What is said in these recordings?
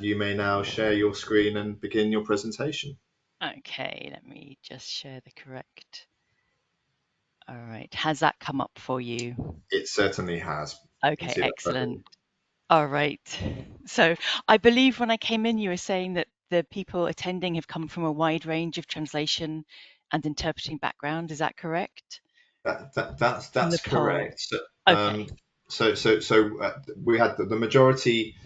You may now share your screen and begin your presentation. Okay, let me just share the correct. All right, has that come up for you? It certainly has. You can Okay, see that perfectly. excellent. All right. So I believe when I came in, you were saying that the people attending have come from a wide range of translation and interpreting background. Is that correct? From the That's poll. correct. So, Okay. we had the majority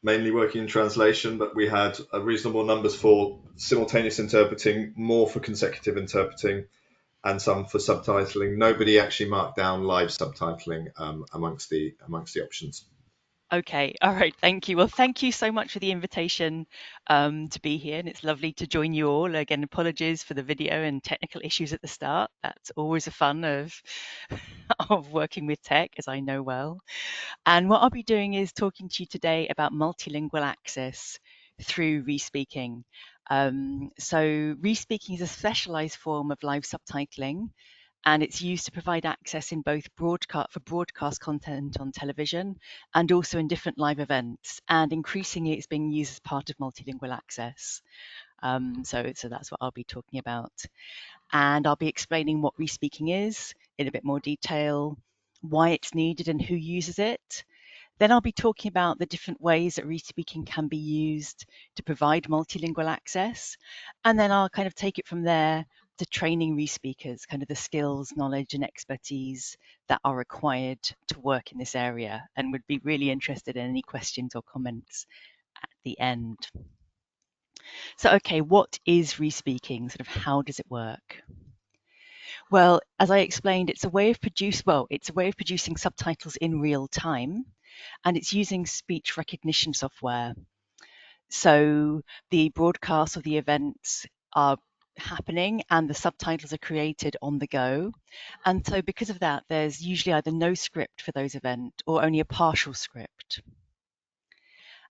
mainly working in translation, but we had a reasonable numbers for simultaneous interpreting, more for consecutive interpreting, and some for subtitling. Nobody actually marked down live subtitling amongst the options. Okay, all right, thank you. Well, thank you so much for the invitation to be here, and it's lovely to join you all. Again, apologies for the video and technical issues at the start. That's always a fun of of working with tech, as I know well. And what I'll be doing is talking to you today about multilingual access through respeaking. So respeaking is a specialized form of live subtitling, and it's used to provide access in both broadcast content on television and also in different live events. And increasingly, it's being used as part of multilingual access. So that's what I'll be talking about. And I'll be explaining what respeaking is in a bit more detail, why it's needed and who uses it. Then I'll be talking about the different ways that respeaking can be used to provide multilingual access. And then I'll kind of take it from there to training respeakers, kind of the skills, knowledge, and expertise that are required to work in this area, and would be really interested in any questions or comments at the end. So, okay, what is respeaking? Sort of how does it work? Well, as I explained, it's a way of producing subtitles in real time, and it's using speech recognition software. So the broadcasts of the events are happening and the subtitles are created on the go. And so because of that, there's usually either no script for those events or only a partial script.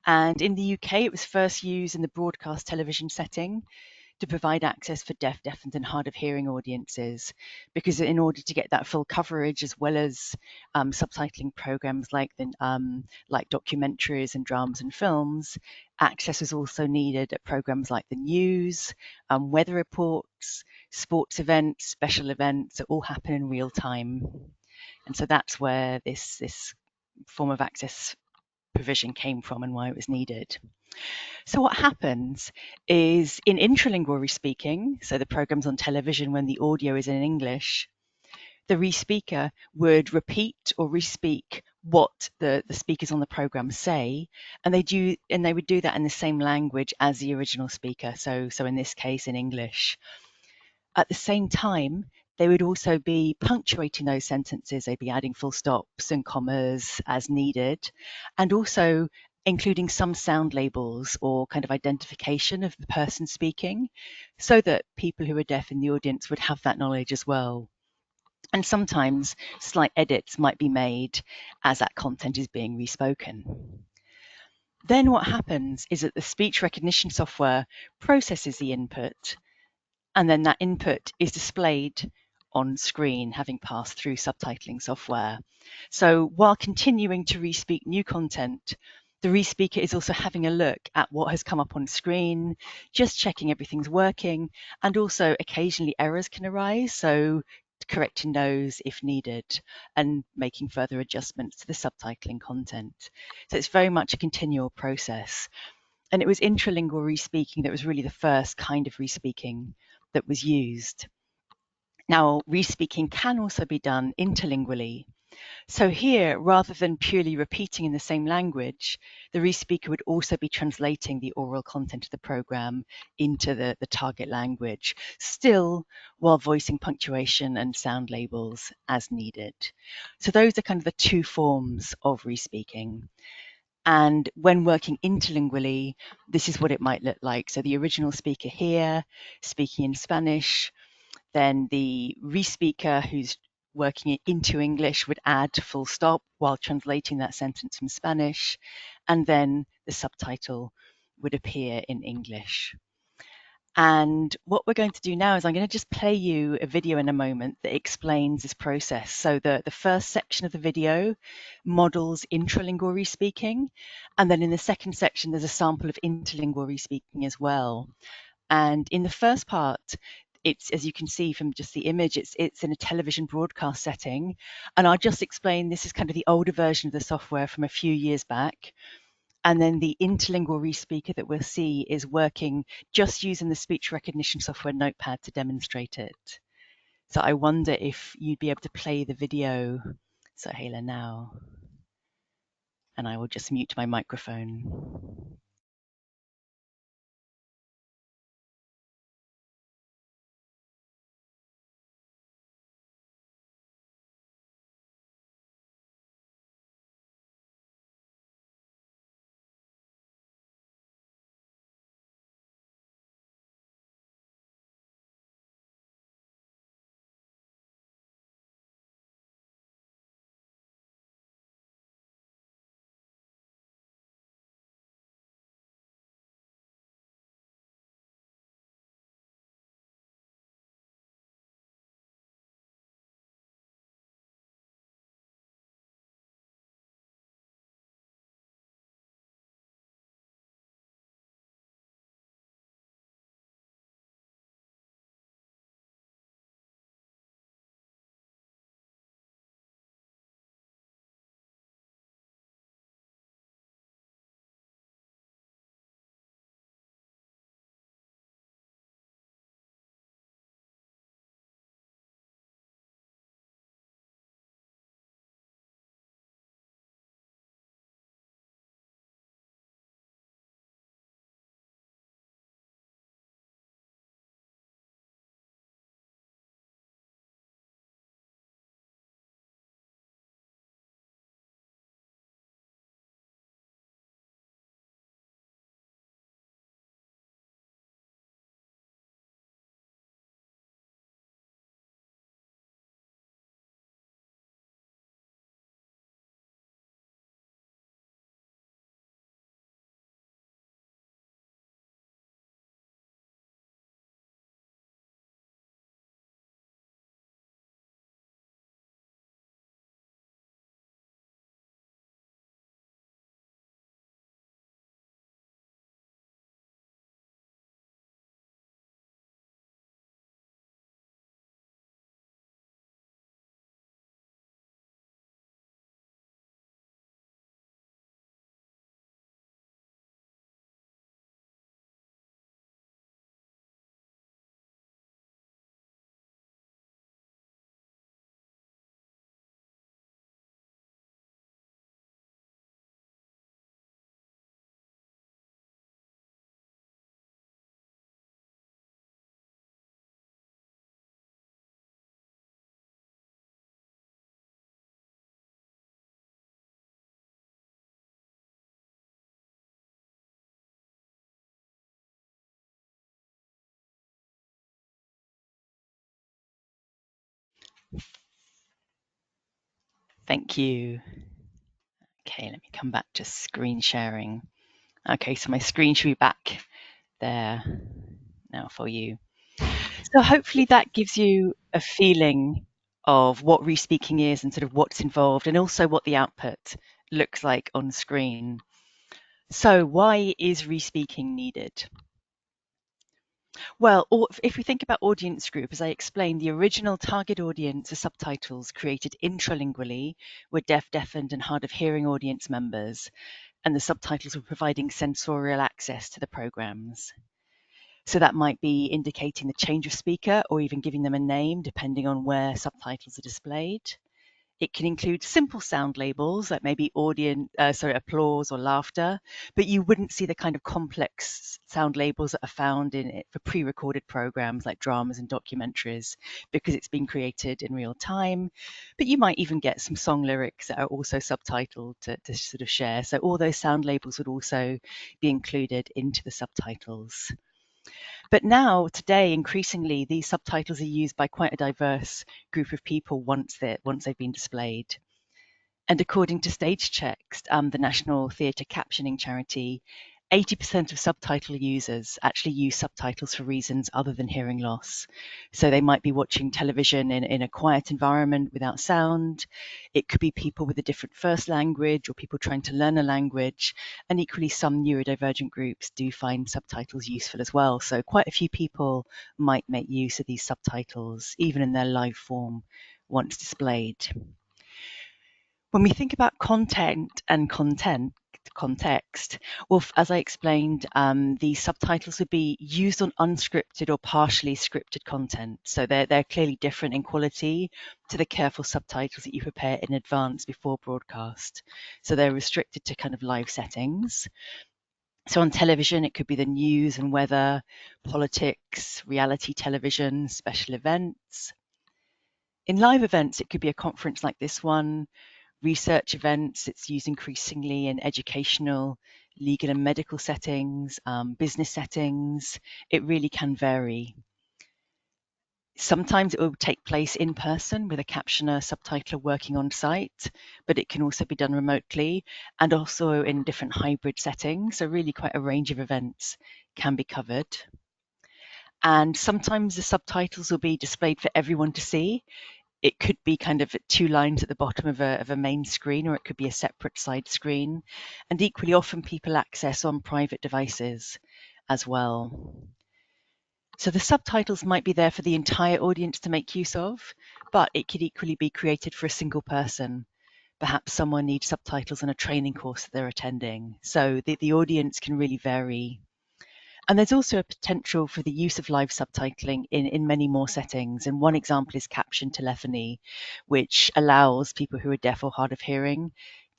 And in the UK, it was first used in the broadcast television setting to provide access for deaf and hard of hearing audiences, because in order to get that full coverage, as well as subtitling programs like documentaries and dramas and films, access was also needed at programs like the news, weather reports, sports events, special events that all happen in real time. And so that's where this form of access provision came from and why it was needed. So what happens is in intralingual respeaking, so the programs on television when the audio is in English, the respeaker would repeat or respeak what the speakers on the program say, and they would do that in the same language as the original speaker. So in this case in English. At the same time, they would also be punctuating those sentences. They'd be adding full stops and commas as needed, and also including some sound labels or kind of identification of the person speaking, so that people who are deaf in the audience would have that knowledge as well. And sometimes slight edits might be made as that content is being respoken. Then what happens is that the speech recognition software processes the input, and then that input is displayed on screen, having passed through subtitling software. So while continuing to respeak new content, the respeaker is also having a look at what has come up on screen, just checking everything's working, and also occasionally errors can arise, so correcting those if needed and making further adjustments to the subtitling content. So it's very much a continual process. And it was intralingual respeaking that was really the first kind of respeaking that was used. Now, respeaking can also be done interlingually. So here, rather than purely repeating in the same language, the respeaker would also be translating the oral content of the program into the target language, still while voicing punctuation and sound labels as needed. So those are kind of the two forms of respeaking. And when working interlingually, this is what it might look like. So the original speaker here, speaking in Spanish, then the respeaker who's working it into English would add full stop while translating that sentence from Spanish, and then the subtitle would appear in English. And what we're going to do now is I'm going to just play you a video in a moment that explains this process. So the first section of the video models intralingual respeaking. And then in the second section, there's a sample of interlingual respeaking as well. And in the first part, it's, as you can see from just the image, it's in a television broadcast setting. And I'll just explain, this is kind of the older version of the software from a few years back. And then the interlingual respeaker that we'll see is working just using the speech recognition software Notepad to demonstrate it. So I wonder if you'd be able to play the video. So Hala now, and I will just mute my microphone. Thank you. Okay, let me come back to screen sharing. Okay, so my screen should be back there now for you. So hopefully that gives you a feeling of what respeaking is and sort of what's involved, and also what the output looks like on screen. So why is respeaking needed? Well, if we think about audience group, as I explained, the original target audience of subtitles created intralingually were deaf, deafened, and hard of hearing audience members, and the subtitles were providing sensorial access to the programs. So that might be indicating the change of speaker or even giving them a name, depending on where subtitles are displayed. It can include simple sound labels like maybe applause or laughter, but you wouldn't see the kind of complex sound labels that are found in it for pre-recorded programs like dramas and documentaries, because it's been created in real time. But you might even get some song lyrics that are also subtitled to sort of share. So all those sound labels would also be included into the subtitles. But now, today, increasingly, these subtitles are used by quite a diverse group of people once they've been displayed. And according to Stage Checks, the National Theatre Captioning Charity, 80% of subtitle users actually use subtitles for reasons other than hearing loss. So they might be watching television in a quiet environment without sound. It could be people with a different first language or people trying to learn a language. And equally, some neurodivergent groups do find subtitles useful as well. So quite a few people might make use of these subtitles, even in their live form, once displayed. When we think about content and context, well, as I explained, these subtitles would be used on unscripted or partially scripted content. So they're clearly different in quality to the careful subtitles that you prepare in advance before broadcast. So they're restricted to kind of live settings. So on television, it could be the news and weather, politics, reality television, special events. In live events, it could be a conference like this one, research events. It's used increasingly in educational, legal and medical settings, business settings. It really can vary. Sometimes it will take place in person with a captioner, subtitler working on site, but it can also be done remotely and also in different hybrid settings. So really quite a range of events can be covered. And sometimes the subtitles will be displayed for everyone to see. It could be kind of 2 lines at the bottom of a main screen, or it could be a separate side screen. And equally often people access on private devices as well. So the subtitles might be there for the entire audience to make use of, but it could equally be created for a single person. Perhaps someone needs subtitles on a training course that they're attending. So the audience can really vary. And there's also a potential for the use of live subtitling in many more settings. And one example is caption telephony, which allows people who are deaf or hard of hearing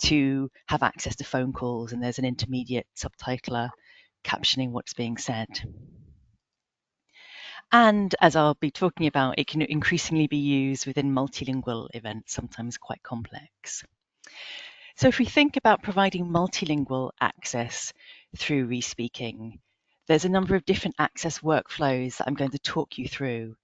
to have access to phone calls, and there's an intermediate subtitler captioning what's being said. And as I'll be talking about, it can increasingly be used within multilingual events, sometimes quite complex. So if we think about providing multilingual access through respeaking, there's a number of different access workflows that I'm going to talk you through.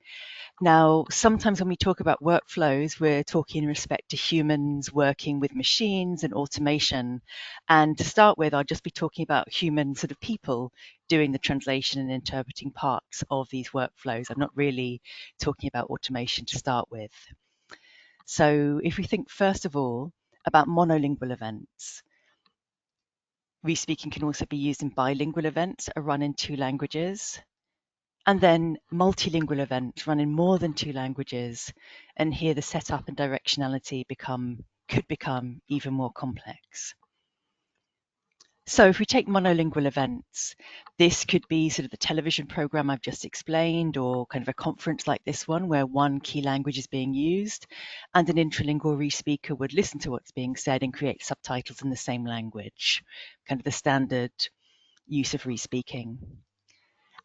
Now, sometimes when we talk about workflows, we're talking in respect to humans working with machines and automation. And to start with, I'll just be talking about human sort of people doing the translation and interpreting parts of these workflows. I'm not really talking about automation to start with. So if we think first of all about monolingual events, respeaking can also be used in bilingual events that are run in 2 languages. And then multilingual events run in more than 2 languages. And here the setup and directionality could become even more complex. So if we take monolingual events, this could be sort of the television program I've just explained, or kind of a conference like this one where one key language is being used, and an intralingual respeaker would listen to what's being said and create subtitles in the same language, kind of the standard use of respeaking.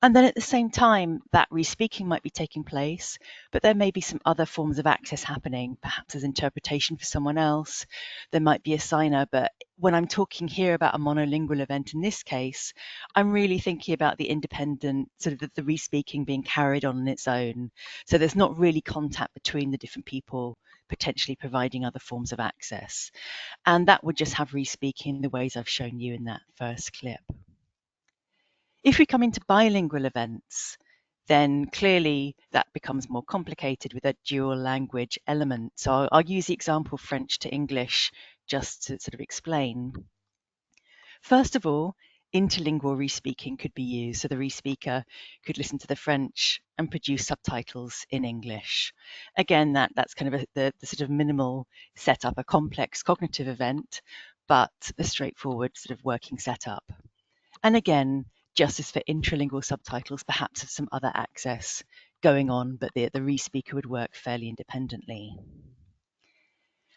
And then at the same time, that respeaking might be taking place, but there may be some other forms of access happening. Perhaps as interpretation for someone else. There might be a signer, but when I'm talking here about a monolingual event in this case, I'm really thinking about the independent, sort of the respeaking being carried on its own. So there's not really contact between the different people potentially providing other forms of access. And that would just have respeaking in the ways I've shown you in that first clip. If we come into bilingual events, then clearly that becomes more complicated with a dual language element. So I'll use the example French to English just to sort of explain. First of all, interlingual respeaking could be used. So the respeaker could listen to the French and produce subtitles in English. Again, that's kind of the sort of minimal setup, a complex cognitive event, but a straightforward sort of working setup. And again, just as for intralingual subtitles, perhaps have some other access going on, but the respeaker would work fairly independently.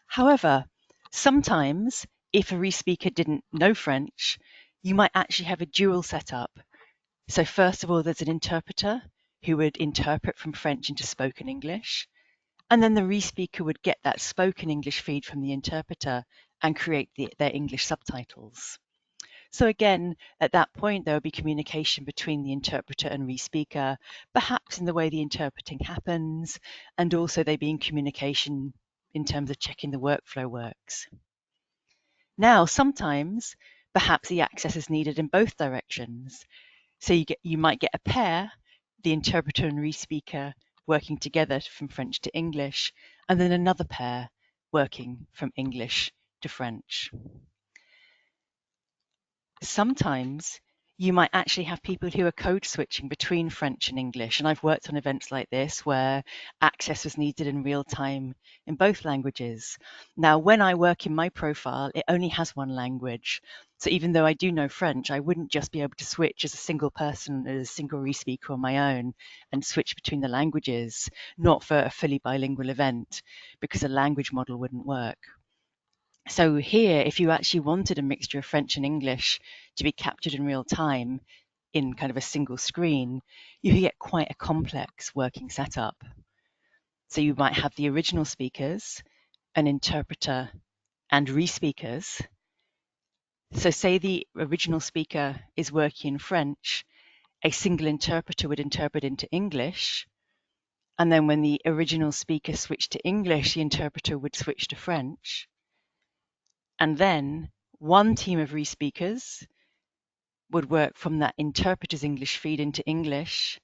However, sometimes if a respeaker didn't know French, you might actually have a dual setup. So first of all, there's an interpreter who would interpret from French into spoken English, and then the respeaker would get that spoken English feed from the interpreter and create their English subtitles. So again, at that point, there will be communication between the interpreter and respeaker, perhaps in the way the interpreting happens, and also they be in communication in terms of checking the workflow works. Now, sometimes perhaps the access is needed in both directions. So you might get a pair, the interpreter and re-speaker working together from French to English, and then another pair working from English to French. Sometimes you might actually have people who are code switching between French and English. And I've worked on events like this where access was needed in real time in both languages. Now, when I work in my profile, it only has one language. So even though I do know French, I wouldn't just be able to switch as a single person, as a single re-speaker on my own and switch between the languages, not for a fully bilingual event, because a language model wouldn't work. So here, if you actually wanted a mixture of French and English to be captured in real time in kind of a single screen, you could get quite a complex working setup. So you might have the original speakers, an interpreter, and re-speakers. So say the original speaker is working in French, a single interpreter would interpret into English, and then when the original speaker switched to English, the interpreter would switch to French. And then one team of re-speakers would work from that interpreter's English feed into English.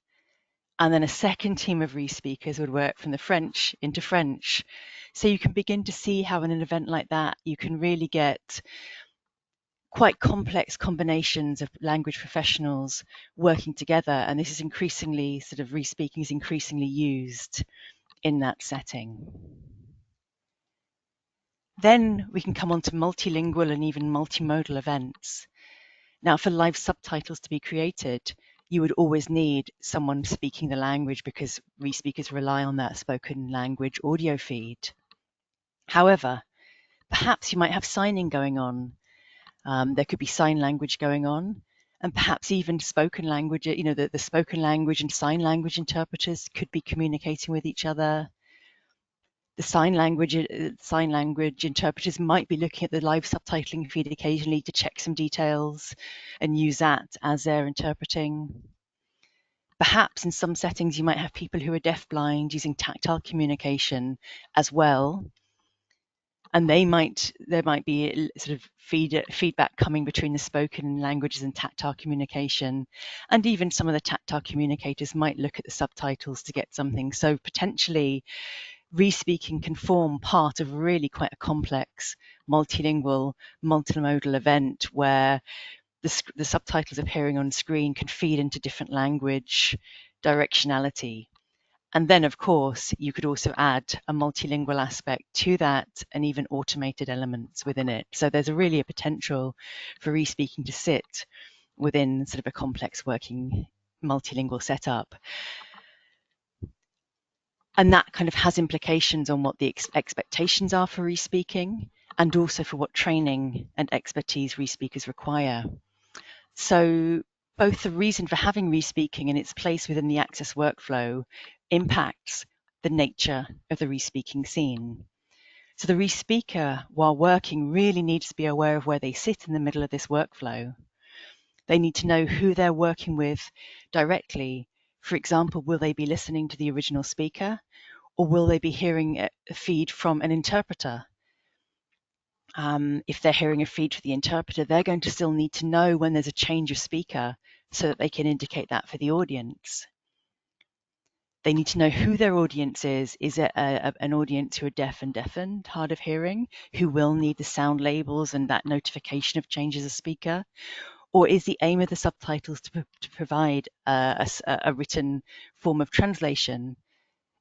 And then a second team of re-speakers would work from the French into French. So you can begin to see how in an event like that, you can really get quite complex combinations of language professionals working together. And this is increasingly, sort of re-speaking is increasingly used in that setting. Then we can come on to multilingual and even multimodal events. Now, for live subtitles to be created, you would always need someone speaking the language because re-speakers rely on that spoken language audio feed. However, perhaps you might have signing going on. There could be sign language going on, and perhaps even spoken language, the spoken language and sign language interpreters could be communicating with each other. The sign language interpreters might be looking at the live subtitling feed occasionally to check some details and use that as they're interpreting. Perhaps in some settings you might have people who are deafblind using tactile communication as well, and there might be sort of feedback coming between the spoken languages and tactile communication, and even some of the tactile communicators might look at the subtitles to get something. So potentially re-speaking can form part of really quite a complex multilingual, multimodal event where the subtitles appearing on screen can feed into different language directionality. And then, of course, you could also add a multilingual aspect to that and even automated elements within it. So there's really a potential for re-speaking to sit within sort of a complex working multilingual setup. And that kind of has implications on what the expectations are for re-speaking and also for what training and expertise re-speakers require. So both the reason for having re-speaking and its place within the access workflow impacts the nature of the re-speaking scene. So the re-speaker, while working, really needs to be aware of where they sit in the middle of this workflow. They need to know who they're working with directly. For example, will they be listening to the original speaker, or will they be hearing a feed from an interpreter? If they're hearing a feed for the interpreter, they're going to still need to know when there's a change of speaker so that they can indicate that for the audience. They need to know who their audience is. Is it an audience who are deaf and deafened, hard of hearing, who will need the sound labels and that notification of changes of speaker? Or is the aim of the subtitles to provide a written form of translation?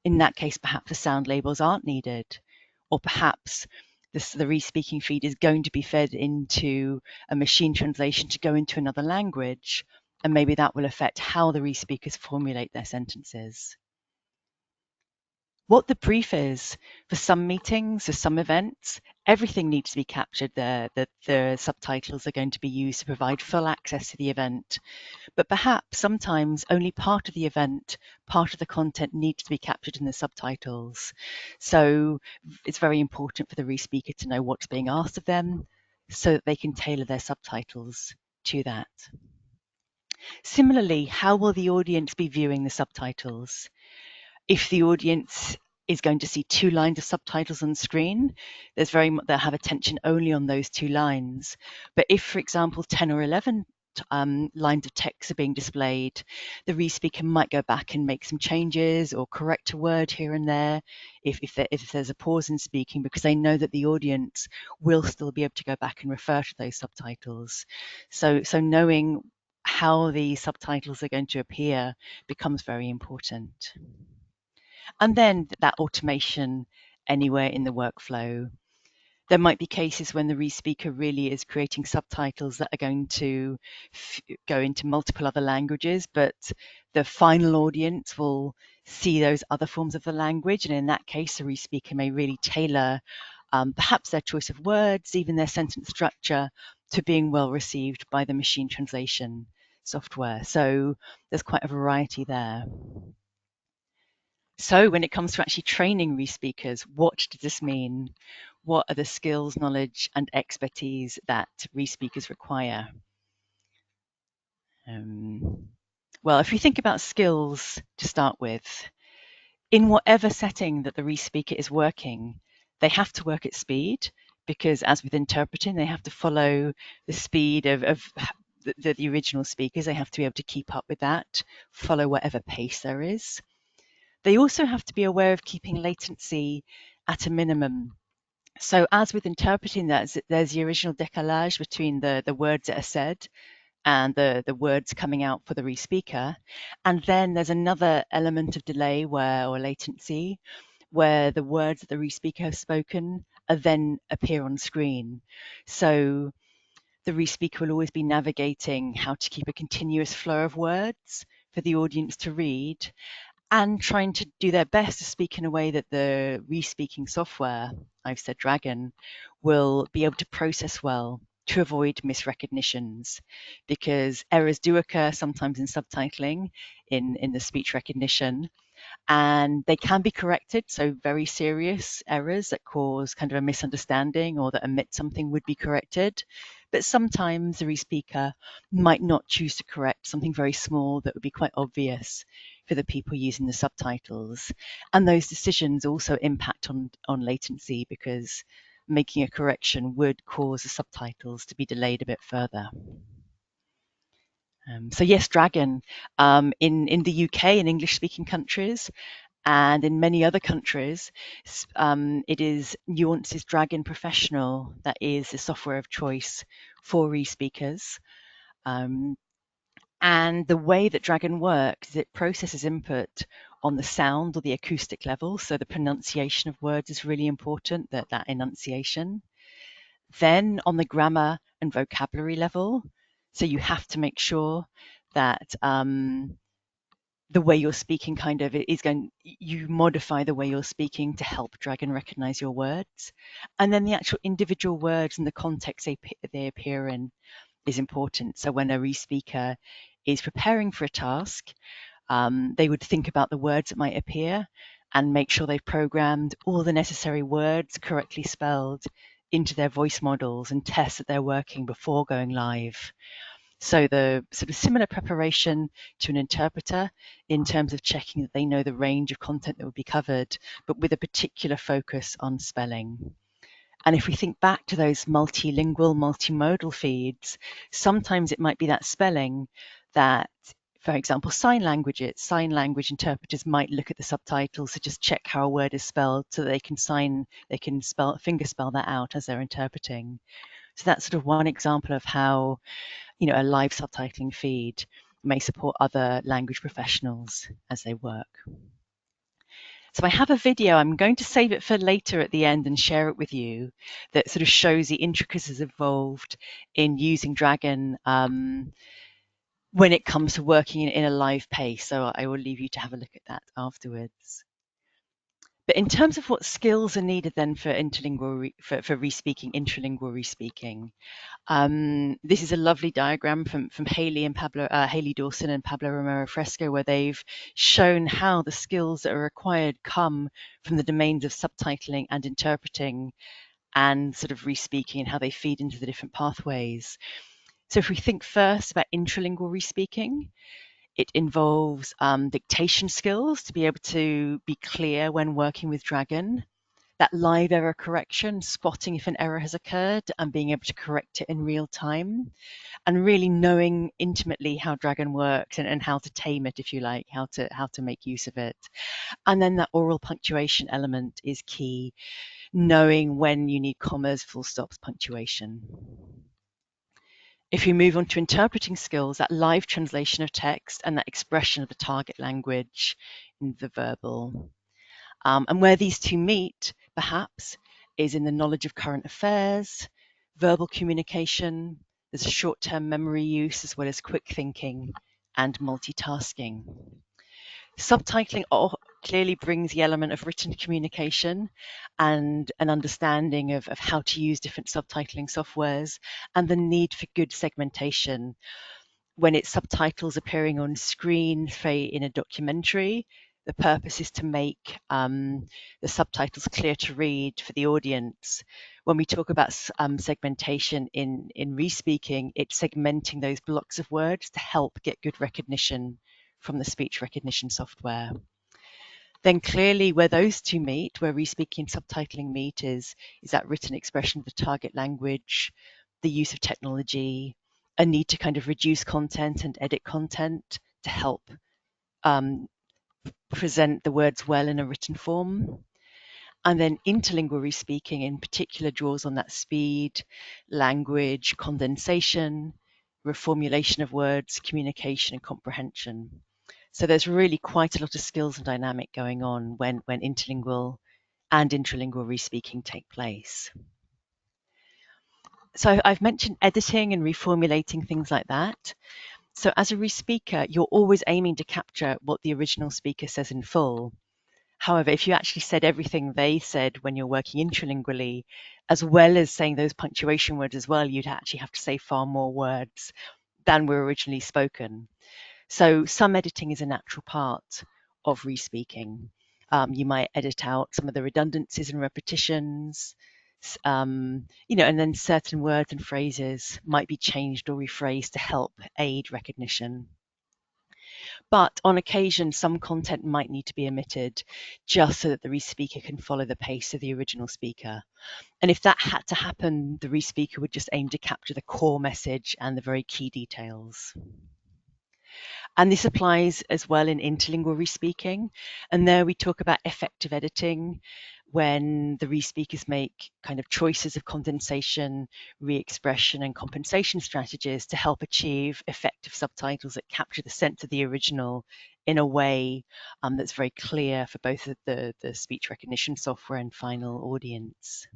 In that case, perhaps the sound labels aren't needed, or perhaps the re-speaking feed is going to be fed into a machine translation to go into another language, and maybe that will affect how the re-speakers formulate their sentences. What the brief is for some meetings or some events, everything needs to be captured there, that the subtitles are going to be used to provide full access to the event. But perhaps sometimes only part of the event, part of the content needs to be captured in the subtitles. So it's very important for the re-speaker to know what's being asked of them so that they can tailor their subtitles to that. Similarly, how will the audience be viewing the subtitles? If the audience is going to see 2 lines of subtitles on screen. They'll have attention only on those 2 lines. But if, for example, 10 or 11 lines of text are being displayed, the re-speaker might go back and make some changes or correct a word here and there if there's a pause in speaking, because they know that the audience will still be able to go back and refer to those subtitles. So knowing how the subtitles are going to appear becomes very important. And then that automation anywhere in the workflow. There might be cases when the re-speaker really is creating subtitles that are going to go into multiple other languages, but the final audience will see those other forms of the language. And in that case, the re-speaker may really tailor perhaps their choice of words, even their sentence structure, to being well received by the machine translation software. So there's quite a variety there. So when it comes to actually training re-speakers, what does this mean? What are the skills, knowledge, and expertise that re-speakers require? Well, if you think about skills to start with, in whatever setting that the re-speaker is working, they have to work at speed, because as with interpreting, they have to follow the speed of the original speakers. They have to be able to keep up with that, follow whatever pace there is. They also have to be aware of keeping latency at a minimum. So as with interpreting, there's the original décalage between the words that are said and the words coming out for the re-speaker. And then there's another element of delay or latency where the words that the re-speaker has spoken then appear on screen. So the re-speaker will always be navigating how to keep a continuous flow of words for the audience to read, and trying to do their best to speak in a way that the re-speaking software, I've said Dragon, will be able to process well to avoid misrecognitions, because errors do occur sometimes in subtitling, in the speech recognition, and they can be corrected. So very serious errors that cause kind of a misunderstanding or that omit something would be corrected. But sometimes the re-speaker might not choose to correct something very small that would be quite obvious for the people using the subtitles. And those decisions also impact on latency, because making a correction would cause the subtitles to be delayed a bit further. So yes, Dragon, in the UK and English-speaking countries, and in many other countries, it is Nuance's Dragon Professional that is the software of choice for re-speakers. And the way that Dragon works is it processes input on the sound or the acoustic level. So the pronunciation of words is really important, that enunciation. Then on the grammar and vocabulary level, so you have to make sure that the way you're speaking you modify the way you're speaking to help Dragon recognize your words. And then the actual individual words and the context they appear in is important. So when a re-speaker is preparing for a task, they would think about the words that might appear and make sure they've programmed all the necessary words correctly spelled into their voice models and test that they're working before going live. So the sort of similar preparation to an interpreter in terms of checking that they know the range of content that would be covered, but with a particular focus on spelling. And if we think back to those multilingual, multimodal feeds, sometimes it might be that spelling that, for example, sign language interpreters might look at the subtitles to just check how a word is spelled so that they can finger spell that out as they're interpreting. So that's sort of one example of how, a live subtitling feed may support other language professionals as they work. So I have a video, I'm going to save it for later at the end and share it with you, that sort of shows the intricacies involved in using Dragon when it comes to working in a live pace. So I will leave you to have a look at that afterwards. But in terms of what skills are needed then for for re-speaking, intralingual re-speaking, this is a lovely diagram from Haley Dawson and Pablo Romero Fresco, where they've shown how the skills that are required come from the domains of subtitling and interpreting and sort of re-speaking, and how they feed into the different pathways. So if we think first about intralingual re-speaking, It involves dictation skills to be able to be clear when working with Dragon, that live error correction, spotting if an error has occurred and being able to correct it in real time, and really knowing intimately how Dragon works and how to tame it, if you like, how to make use of it. And then that oral punctuation element is key, knowing when you need commas, full stops, punctuation. If you move on to interpreting skills, that live translation of text and that expression of the target language in the verbal. And where these two meet, perhaps, is in the knowledge of current affairs, verbal communication, there's a short-term memory use as well as quick thinking and multitasking. Subtitling clearly brings the element of written communication and an understanding of how to use different subtitling softwares and the need for good segmentation. When it's subtitles appearing on screen, say in a documentary, the purpose is to make the subtitles clear to read for the audience. When we talk about segmentation in respeaking, it's segmenting those blocks of words to help get good recognition from the speech recognition software. Then clearly where those two meet, where respeaking and subtitling meet, is that written expression of the target language, the use of technology, a need to kind of reduce content and edit content to help present the words well in a written form. And then interlingual respeaking in particular draws on that speed, language, condensation, reformulation of words, communication and comprehension. So there's really quite a lot of skills and dynamic going on when interlingual and intralingual respeaking take place. So I've mentioned editing and reformulating, things like that. So as a respeaker, you're always aiming to capture what the original speaker says in full. However, if you actually said everything they said when you're working intralingually, as well as saying those punctuation words as well, you'd actually have to say far more words than were originally spoken. So some editing is a natural part of respeaking. You might edit out some of the redundancies and repetitions, and then certain words and phrases might be changed or rephrased to help aid recognition. But on occasion, some content might need to be omitted just so that the respeaker can follow the pace of the original speaker. And if that had to happen, the respeaker would just aim to capture the core message and the very key details. And this applies as well in interlingual respeaking. And there we talk about effective editing, when the respeakers make kind of choices of condensation, re-expression, and compensation strategies to help achieve effective subtitles that capture the sense of the original in a way that's very clear for both the speech recognition software and final audience.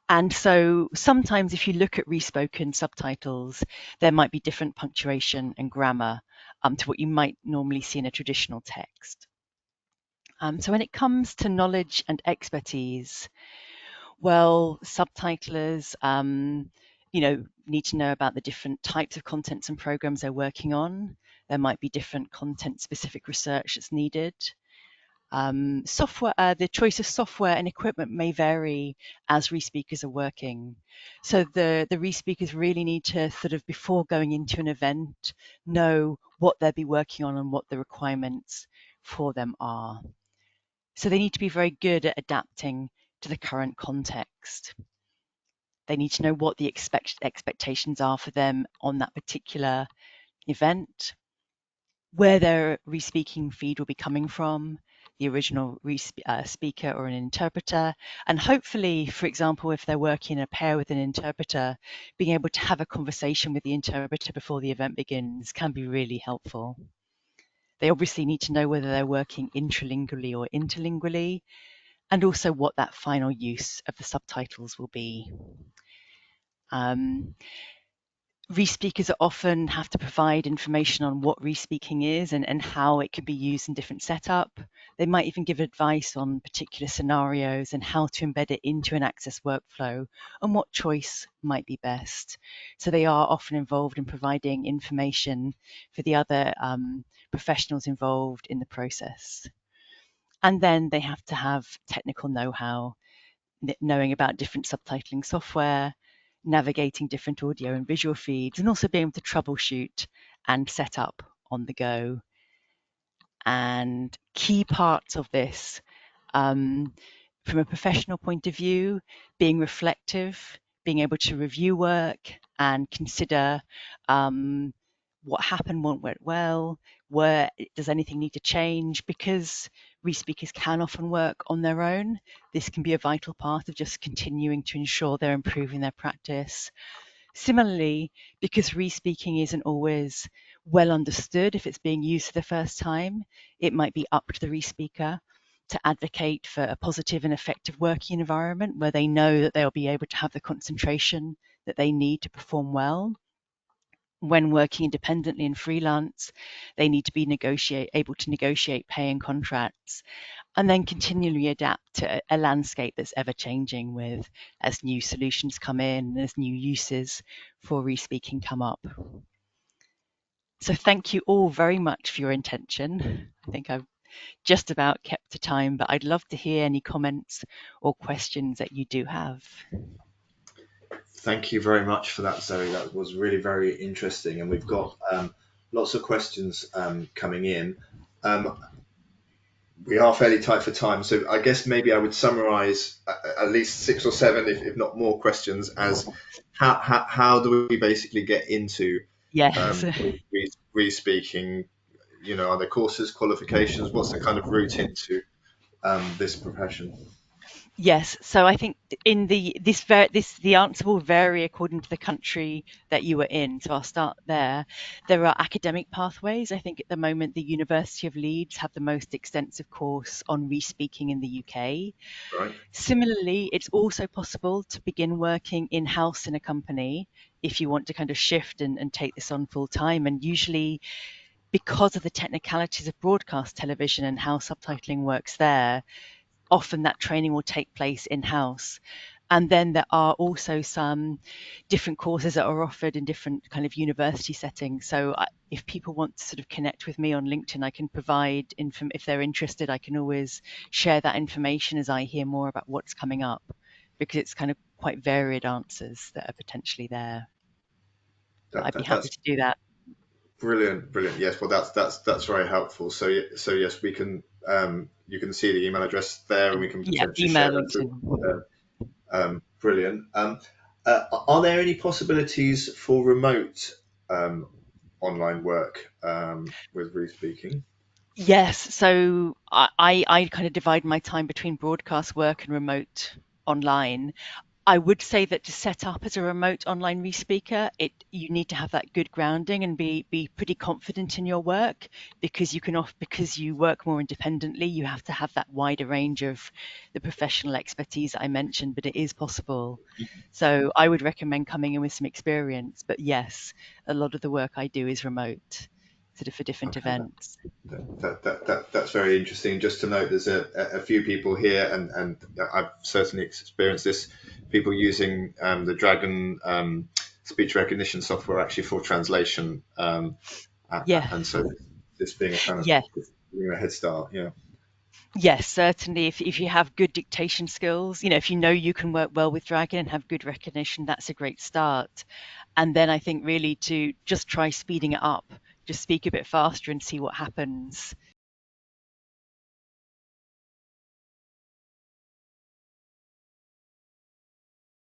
And so sometimes if you look at respoken subtitles, there might be different punctuation and grammar to what you might normally see in a traditional text. So when it comes to knowledge and expertise, well, subtitlers, need to know about the different types of contents and programs they're working on. There might be different content-specific research that's needed. The choice of software and equipment may vary as respeakers are working. So the respeakers really need to sort of, before going into an event, know what they'll be working on and what the requirements for them are. So they need to be very good at adapting to the current context. They need to know what the expectations are for them on that particular event, where their respeaking feed will be coming from, the original speaker or an interpreter, and hopefully, for example, if they're working in a pair with an interpreter, being able to have a conversation with the interpreter before the event begins can be really helpful. They obviously need to know whether they're working intralingually or interlingually, and also what that final use of the subtitles will be. Respeakers often have to provide information on what respeaking is and how it can be used in different setup. They might even give advice on particular scenarios and how to embed it into an Access workflow and what choice might be best. So they are often involved in providing information for the other professionals involved in the process. And then they have to have technical know-how, knowing about different subtitling software, navigating different audio and visual feeds, and also being able to troubleshoot and set up on the go. And key parts of this, from a professional point of view, being reflective, being able to review work and consider what happened, what went well, where does anything need to change, because re-speakers can often work on their own. This can be a vital part of just continuing to ensure they're improving their practice. Similarly, because re-speaking isn't always well understood if it's being used for the first time, it might be up to the re-speaker to advocate for a positive and effective working environment where they know that they'll be able to have the concentration that they need to perform well. When working independently and freelance, they need to be able to negotiate pay and contracts, and then continually adapt to a landscape that's ever changing with as new solutions come in, as new uses for re-speaking come up. So thank you all very much for your attention. I think I've just about kept to time, but I'd love to hear any comments or questions that you do have. Thank you very much for that, Zoe. That was really very interesting, and we've got lots of questions coming in. Um, we are fairly tight for time, so I guess maybe I would summarize at least 6 or 7, if not more, questions as how do we basically get into Yes. re-speaking? Are there courses, qualifications? What's the kind of route into this profession? Yes, so I think in the answer will vary according to the country that you are in. So I'll start there. There are academic pathways. I think at the moment the University of Leeds have the most extensive course on re-speaking in the UK. Right. Similarly, it's also possible to begin working in-house in a company if you want to kind of shift and take this on full time. And usually, because of the technicalities of broadcast television and how subtitling works there, often that training will take place in-house. And then there are also some different courses that are offered in different kind of university settings. So if people want to sort of connect with me on LinkedIn, I can provide if they're interested, I can always share that information as I hear more about what's coming up, because it's kind of quite varied answers that are potentially there. But I'd be happy That's to do that. brilliant, brilliant. Yes, well, that's very helpful. So yes, we can you can see the email address there, and we can Yeah, potentially email share that through. LinkedIn. Brilliant. Are there any possibilities for remote online work with re-speaking? Yes, so I kind of divide my time between broadcast work and remote online. I would say that to set up as a remote online re-speaker, you need to have that good grounding and be pretty confident in your work, because because you work more independently, you have to have that wider range of the professional expertise that I mentioned, but it is possible. So I would recommend coming in with some experience. But yes, a lot of the work I do is remote, sort of for different Okay, events. that's very interesting. Just to note, there's a few people here, and I've certainly experienced this. People using the Dragon speech recognition software actually for translation, Yeah. and so this being a kind of Yes. giving a head start. Yeah. Yes, certainly. If you have good dictation skills, if you know you can work well with Dragon and have good recognition, that's a great start. And then I think really to just try speeding it up, just speak a bit faster and see what happens.